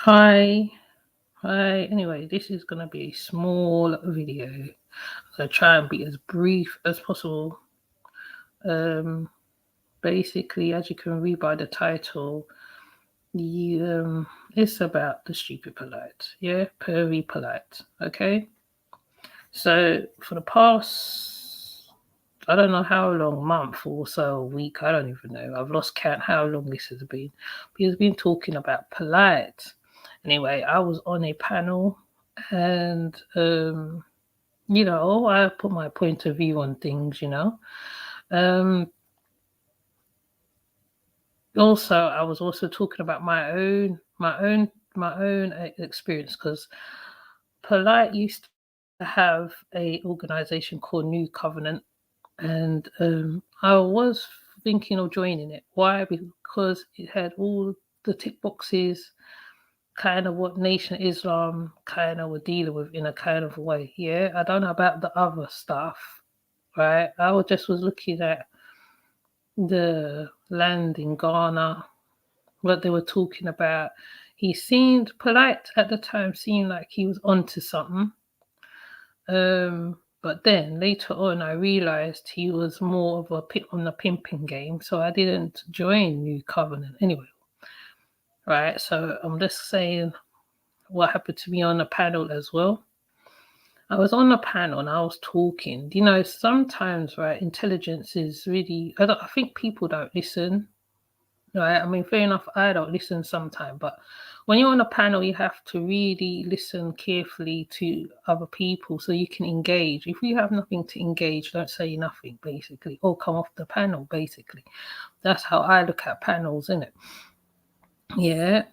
Hi, hi. Anyway, this is gonna be a small video. I'm gonna try and be as brief as possible. Um, Basically, as you can read by the title, it's about the stupid polite. Yeah, pervy polite. Okay. So for the past, I don't know how long, month or so, a week, I don't even know. I've lost count how long this has been. But he's been talking about polite. Anyway, I was on a panel and I put my point of view on things. Um Also I was also talking about my own experience because Polite used to have a organization called New Covenant, and I was thinking of joining it. Why? Because it had all the tick boxes, kind of what Nation Islam kind of were dealing with in a kind of way. Yeah, I don't know about the other stuff, right? I was looking at the land in Ghana, what they were talking about. He seemed polite at the time, seemed like he was onto something. But then later on, I realized he was more of a pit on the pimping game, so I didn't join New Covenant anyway. Right, so I'm just saying what happened to me on the panel as well. I was on a panel and I was talking. Sometimes, right, intelligence is really, I think people don't listen, right? I mean, fair enough, I don't listen sometimes, but when you're on a panel, you have to really listen carefully to other people so you can engage. If you have nothing to engage, don't say nothing, basically, or come off the panel, basically. That's how I look at panels, isn't it? Yeah.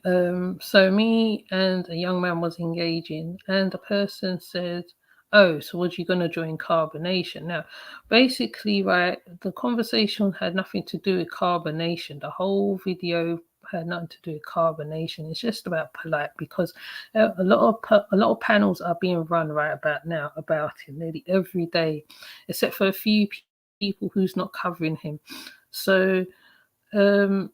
So me and a young man was engaging, and the person said, "Oh, so what you gonna join carbonation?" Now, basically, right, the conversation had nothing to do with carbonation. The whole video had nothing to do with carbonation. It's just about polite because a lot of panels are being run right about now about him nearly every day, except for a few people who's not covering him. So. Um,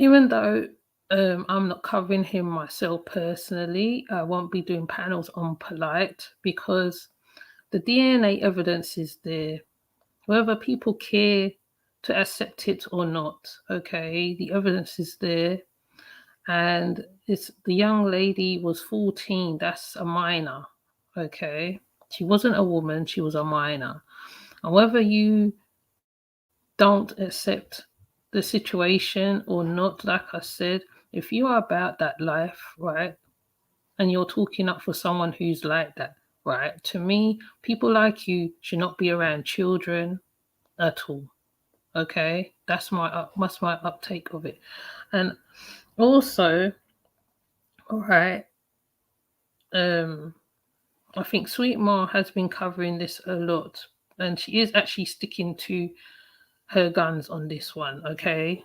Even though I'm not covering him myself personally, I won't be doing panels on Polite because the DNA evidence is there. Whether people care to accept it or not, okay, the evidence is there. And it's the young lady was 14, that's a minor, okay. She wasn't a woman, she was a minor. And whether you don't accept the situation or not, like I said, if you are about that life, right, and you're talking up for someone who's like that, right, to me, people like you should not be around children at all. Okay, that's my uptake of it. And also, all right, um, I think Sweet Ma has been covering this a lot, and she is actually sticking to her guns on this one. Okay,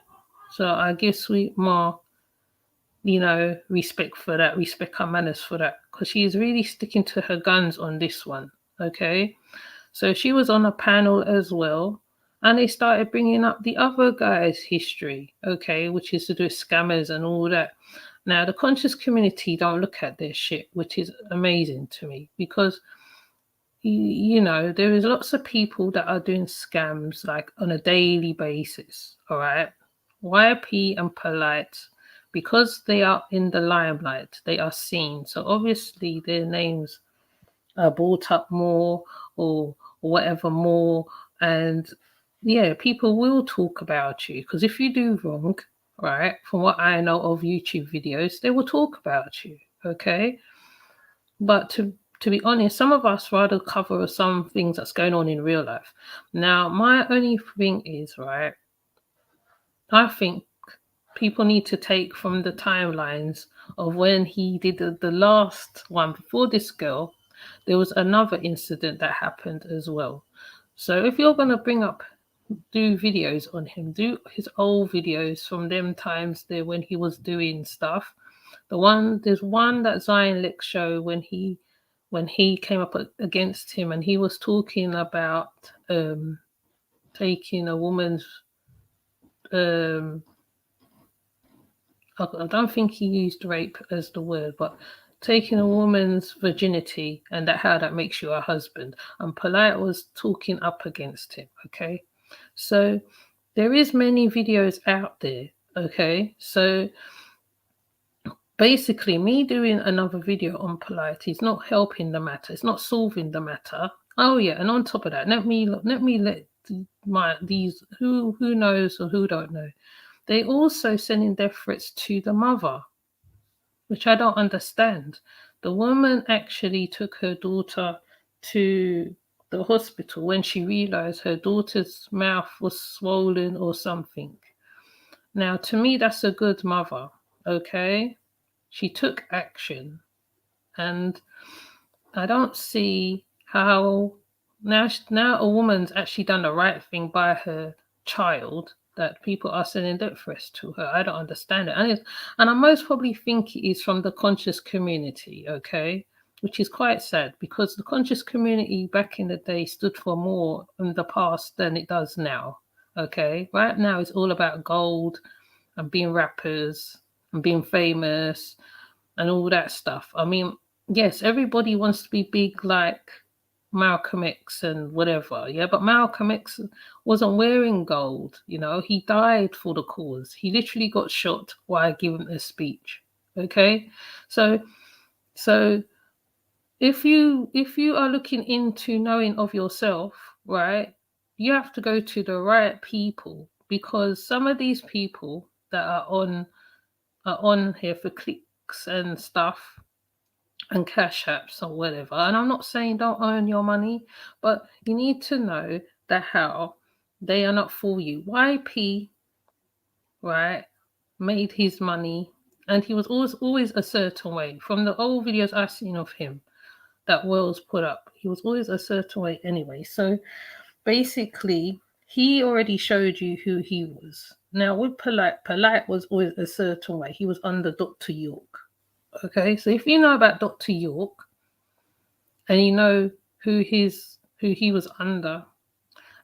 so I give Sweet Ma, respect for that, respect her manners for that, because she is really sticking to her guns on this one. Okay, so she was on a panel as well, and they started bringing up the other guy's history, okay, which is to do with scammers and all that. Now, the conscious community don't look at their shit, which is amazing to me because there is lots of people that are doing scams like on a daily basis. All right. YP and Polite, because they are in the limelight, they are seen. So obviously their names are brought up more or whatever more. And yeah, people will talk about you because if you do wrong, right, from what I know of YouTube videos, they will talk about you. Okay. But to be honest, some of us rather cover some things that's going on in real life. Now, my only thing is, right, I think people need to take from the timelines of when he did the last one before this girl, there was another incident that happened as well. So if you're gonna do videos on him, do his old videos from them times there when he was doing stuff. There's one that Zion Lex show when he came up against him and he was talking about taking a woman's um I don't think he used rape as the word, but taking a woman's virginity and that how that makes you a husband. And Polight was talking up against him. Okay, so there is many videos out there. Okay, so basically, me doing another video on Polight is not helping the matter. It's not solving the matter. Oh yeah, and on top of that, let me let my these who knows or who don't know. They also sending death threats to the mother, which I don't understand. The woman actually took her daughter to the hospital when she realized her daughter's mouth was swollen or something. Now, to me, that's a good mother. Okay, she took action, and I don't see how now a woman's actually done the right thing by her child that people are sending death threats to her. I don't understand it, and I most probably think it is from the conscious community, okay, which is quite sad because the conscious community back in the day stood for more in the past than it does now. Okay, right now it's all about gold and being rappers and being famous and all that stuff. I mean, yes, everybody wants to be big like Malcolm X and whatever, yeah, but Malcolm X wasn't wearing gold, you know, he died for the cause. He literally got shot while giving a speech. Okay. So so if you are looking into knowing of yourself, right, you have to go to the right people because some of these people that are on here for clicks and stuff and cash apps or whatever. And I'm not saying don't earn your money, but you need to know that how they are not for you. YP, right, made his money and he was always a certain way. From the old videos I've seen of him that Wells put up, he was always a certain way anyway. So basically, he already showed you who he was. Now with Polight was always a certain way. He was under Dr. York. Okay, so if you know about Dr. York and you know who he was under,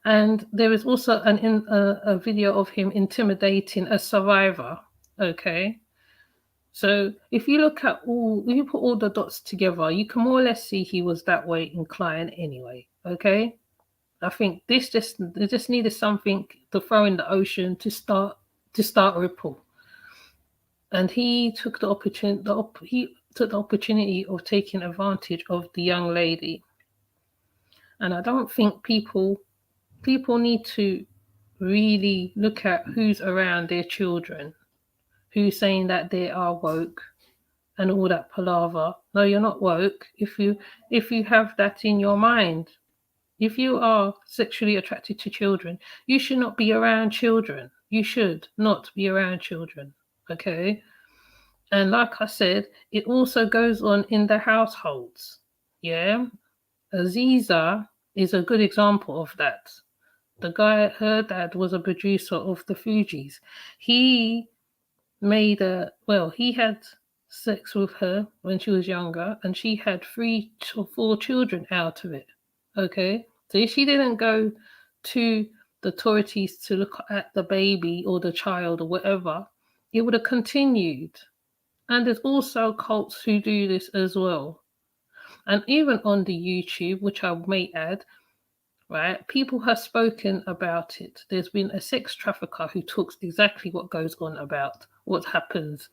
and there is also a video of him intimidating a survivor. Okay, so if you look at if you put all the dots together, you can more or less see he was that way inclined anyway. Okay, I think they just needed something to throw in the ocean to start a ripple. And he took the opportunity of taking advantage of the young lady. And I don't think people need to really look at who's around their children, who's saying that they are woke and all that palaver. No, you're not woke if you have that in your mind. If you are sexually attracted to children, you should not be around children. You should not be around children. Okay? And like I said, it also goes on in the households. Yeah. Aziza is a good example of that. The guy, her dad was a producer of the Fugees. He he had sex with her when she was younger, and she had 3 to 4 children out of it. Okay. So if she didn't go to the authorities to look at the baby or the child or whatever, it would have continued. And there's also cults who do this as well. And even on the YouTube, which I may add, right, people have spoken about it. There's been a sex trafficker who talks exactly what goes on about what happens,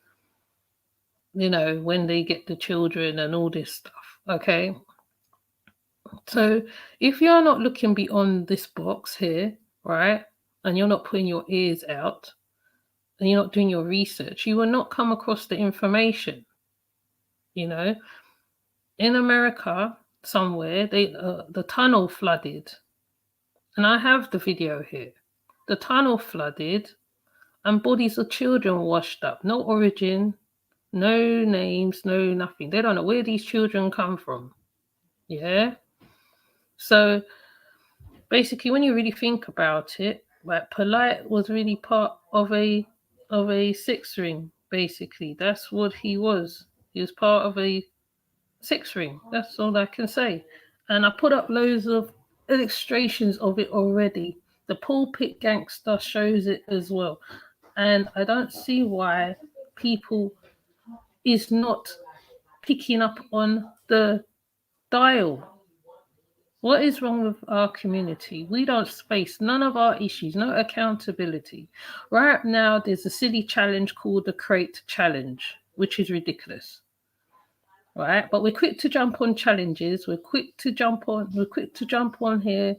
when they get the children and all this stuff. Okay. So if you're not looking beyond this box here, right, and you're not putting your ears out and you're not doing your research, you will not come across the information. In America, somewhere, the tunnel flooded. And I have the video here. The tunnel flooded and bodies of children washed up. No origin, no names, no nothing. They don't know where these children come from. Yeah? So basically, when you really think about it, like Polight was really part of a six ring, basically. That's what he was. He was part of a six ring. That's all I can say. And I put up loads of illustrations of it already. The pulpit gangster shows it as well. And I don't see why people is not picking up on the dial. What is wrong with our community? We don't face none of our issues, no accountability. Right now, there's a silly challenge called the Crate Challenge, which is ridiculous. Right? But we're quick to jump on challenges. We're quick to jump on here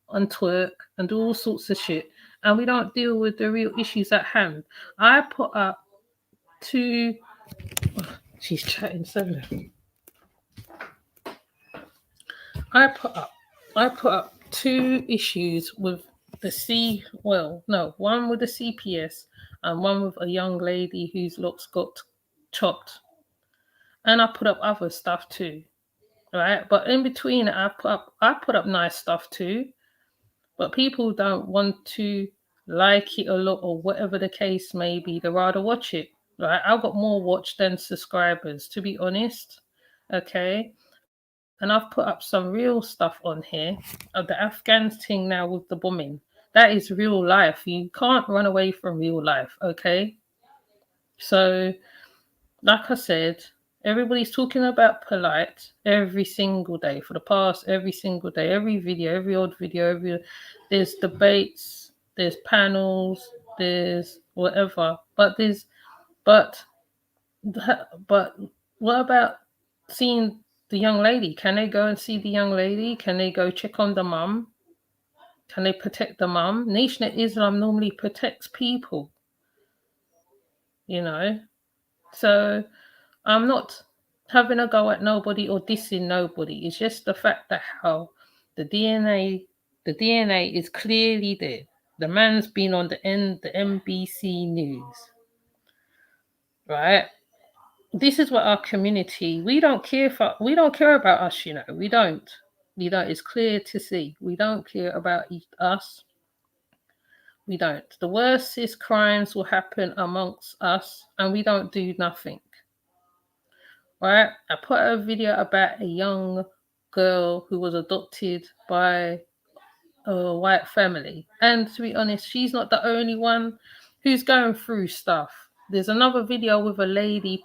on twerk and do all sorts of shit. And we don't deal with the real issues at hand. I put up two. She's chatting so. I put up two issues with one with the CPS and one with a young lady whose locks got chopped. And I put up other stuff too. Right? But in between I put up nice stuff too. But people don't want to like it a lot or whatever the case may be. They rather watch it. Right? I've got more watch than subscribers, to be honest. Okay. And I've put up some real stuff on here of the Afghan thing now with the bombing. That is real life. You can't run away from real life, okay? So, like I said, everybody's talking about Polight every single day for the past every single day, every video, every odd video, there's debates, there's panels, there's whatever. But what about seeing the young lady? Can they go and see the young lady? Can they go check on the mum? Can they protect the mum? Nation of Islam normally protects people, you know. So I'm not having a go at nobody or dissing nobody. It's just the fact that how the DNA is clearly there. The man's been on the NBC News, right? This is what our community, we don't care about us, you know. We don't. It's clear to see. We don't care about us. We don't. The worstest crimes will happen amongst us and we don't do nothing. Right? I put a video about a young girl who was adopted by a white family. And to be honest, she's not the only one who's going through stuff. There's another video with a lady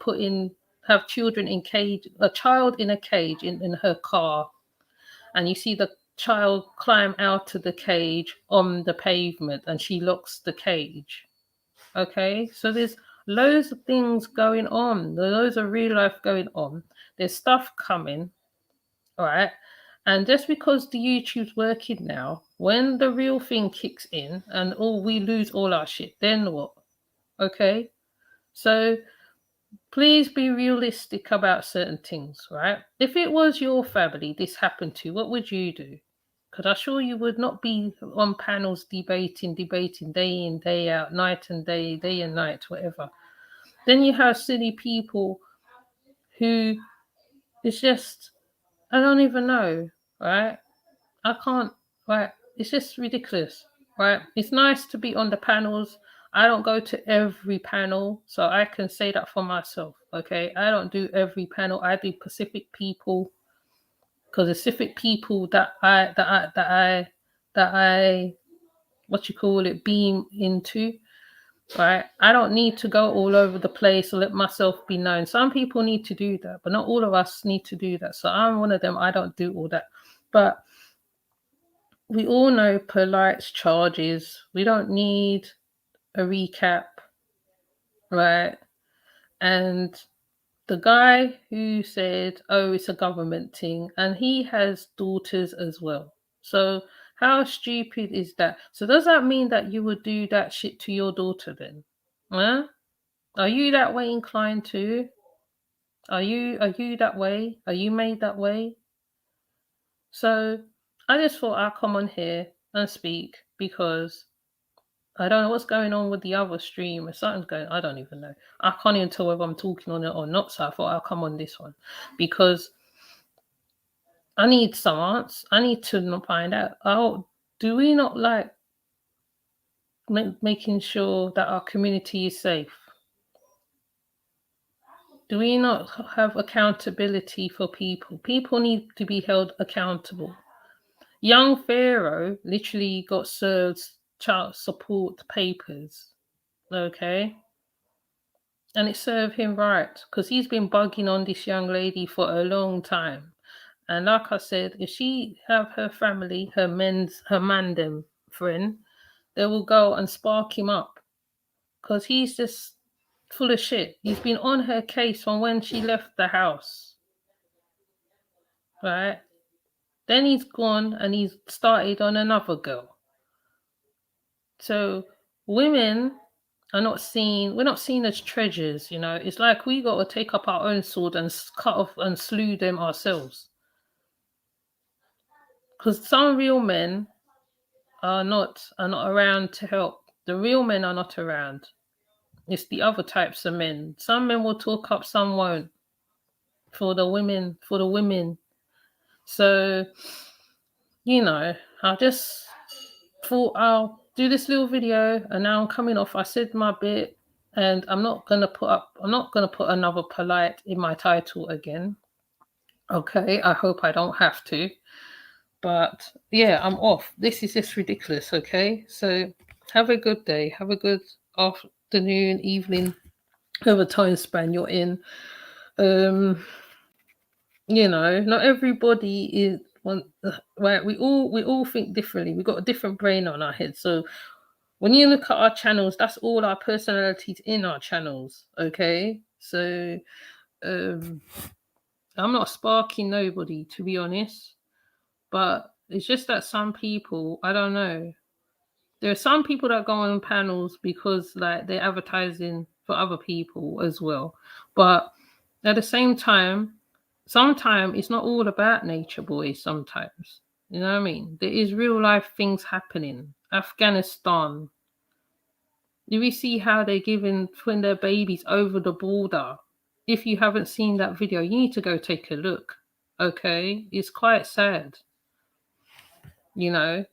have children in cage, a child in a cage in her car. And you see the child climb out of the cage on the pavement and she locks the cage. Okay, so there's loads of things going on. There's loads of real life going on. There's stuff coming, all right? And just because the YouTube's working now, when the real thing kicks in and we lose all our shit, then what? Okay? So please be realistic about certain things, right? If it was your family this happened to, what would you do? Because I'm sure you would not be on panels debating day in, day out, night and day and night, whatever. Then you have silly people who it's just, I don't even know, right? I can't, right? It's just ridiculous, right? It's nice to be on the panels. I don't go to every panel, so I can say that for myself, okay? I don't do every panel. I do Pacific people, because the Pacific people that I beam into, right? I don't need to go all over the place or let myself be known. Some people need to do that, but not all of us need to do that. So I'm one of them. I don't do all that. But we all know Polight's charges. We don't need a recap, right? And the guy who said, oh, it's a government thing, and he has daughters as well. So how stupid is that? So does that mean that you would do that shit to your daughter then? Huh? Are you that way inclined too? Are you that way? Are you made that way? So I just thought I'd come on here and speak because I don't know what's going on with the other stream. If something's going, I don't even know. I can't even tell whether I'm talking on it or not. So I thought I'll come on this one because I need some answers. I need to find out. Oh, do we not like making sure that our community is safe? Do we not have accountability for people? People need to be held accountable. Young Pharaoh literally got served child support papers. Okay. And it served him right because he's been bugging on this young lady for a long time. And like I said, if she have her family, her mandem friend, they will go and spark him up because he's just full of shit. He's been on her case from when she left the house, right? Then he's gone and he's started on another girl. So women are not seen, we're not seen as treasures, you know. It's like we got to take up our own sword and cut off and slew them ourselves. Because some real men are not around to help. The real men are not around. It's the other types of men. Some men will talk up, some won't. For the women. So, I just thought I'll do this little video, and now I'm coming off. I said my bit, and I'm not gonna put another Polight in my title again. Okay, I hope I don't have to. But yeah, I'm off. This is just ridiculous, okay? So have a good day. Have a good afternoon, evening, whatever time span you're in. Not everybody is one, right. We all think differently. We've got a different brain on our head. So when you look at our channels, that's all our personalities in our channels. Okay. So I'm not sparking nobody, to be honest. But it's just that some people, I don't know. There are some people that go on panels because like they're advertising for other people as well. But at the same time, sometimes it's not all about nature, boys. Sometimes, you know what I mean? There is real life things happening. Afghanistan. Do we see how they're giving their babies over the border? If you haven't seen that video, you need to go take a look. Okay, it's quite sad. You know,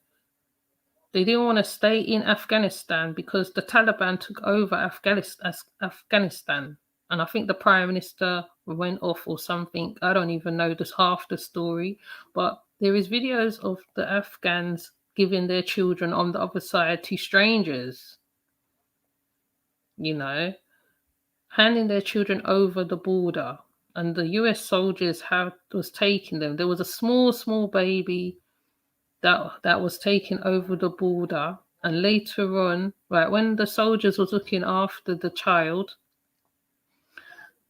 they didn't want to stay in Afghanistan because the Taliban took over Afghanistan. And I think the prime minister went off or something. I don't even know this half the story. But there is videos of the Afghans giving their children on the other side to strangers. Handing their children over the border. And the US soldiers was taking them. There was a small baby that was taken over the border, and later on, right when the soldiers was looking after the child,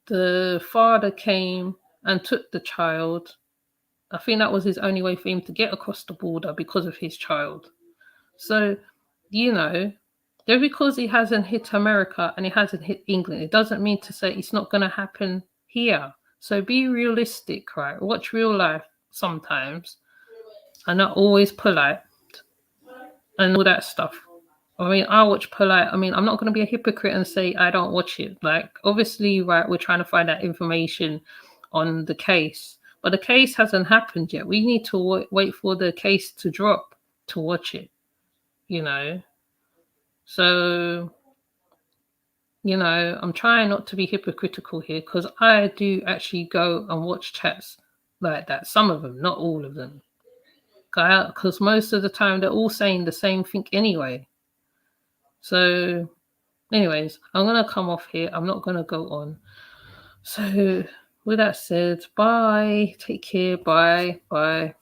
the father came and took the child. I think that was his only way for him to get across the border because of his child. So just because it hasn't hit America and it hasn't hit England, it doesn't mean to say it's not going to happen here. So be realistic, right? Watch real life sometimes and not always polite and all that stuff. I mean, I watch Polight. I mean, I'm not going to be a hypocrite and say I don't watch it. Like, obviously, right, we're trying to find out information on the case, but the case hasn't happened yet. We need to wait for the case to drop to watch it, So, I'm trying not to be hypocritical here because I do actually go and watch chats like that. Some of them, not all of them. Because most of the time they're all saying the same thing anyway. So, anyways, I'm going to come off here. I'm not going to go on. So, with that said, bye. Take care. Bye. Bye.